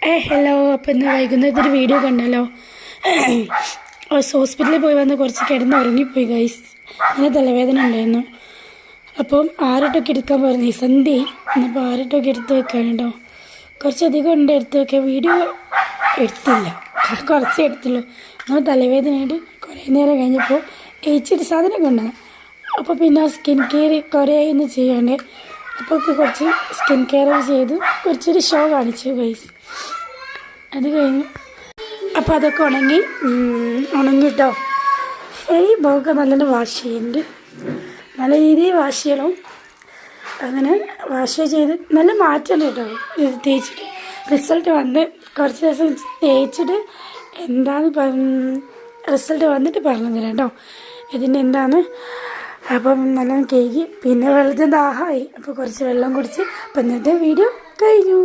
Hello. അപ്പം ഇന്ന് വൈകുന്നേരത്തെ ഒരു വീഡിയോ കണ്ടല്ലോ. ഹോസ്പിറ്റലിൽ പോയി വന്ന് കുറച്ച് കിടന്ന് ഉറങ്ങിപ്പോയി ഗൈസ്. അങ്ങനെ തലവേദന ഉണ്ടായിരുന്നു. അപ്പം 6 എടുക്കാൻ പറഞ്ഞു സന്ധ്യ. എന്നപ്പോൾ 6 എടുത്ത് വെക്കാൻ കേട്ടോ. കുറച്ചധികം ഉണ്ട് എടുത്ത് വെക്കാൻ. വീഡിയോ എടുത്തില്ല, കുറച്ചേ എടുത്തുള്ളൂ. നമ്മൾ തലവേദനയായിട്ട് കുറേ നേരം കഴിഞ്ഞപ്പോൾ ഏച്ചിട്ട് സാധനം കൊണ്ടാണ്. അപ്പോൾ പിന്നെ സ്കിൻ കെയർ കുറേ ഇന്ന് ചെയ്യണ്ടേ. അപ്പോൾ കുറച്ച് സ്കിൻ കെയർ ചെയ്ത് കുറച്ചൊരു ഷോ കാണിച്ചു ഗൈസ്. അത് കഴിഞ്ഞു. അപ്പോൾ അതൊക്കെ ഉണങ്ങിട്ടോ. ഈ മുഖമൊക്കെ നല്ലോണം വാഷ് ചെയ്യുന്നുണ്ട്. നല്ല രീതിയിൽ വാഷ് ചെയ്യണം. അങ്ങനെ വാഷ് ചെയ്ത് നല്ല മാറ്റമുണ്ട് കേട്ടോ. ഇത് തേച്ചിട്ട് റിസൾട്ട് വന്ന് കുറച്ച് ദിവസം തേച്ചിട്ട് റിസൾട്ട് വന്നിട്ട് പറഞ്ഞു തരാം കേട്ടോ ഇതിൻ്റെ എന്താണ്. അപ്പം നല്ല കേക്ക് പിന്നെ വെള്ളത്തിൻ്റെ ദാഹമായി. അപ്പോൾ കുറച്ച് വെള്ളം കുടിച്ച് അപ്പം ഇന്നത്തെ വീഡിയോ കഴിഞ്ഞു.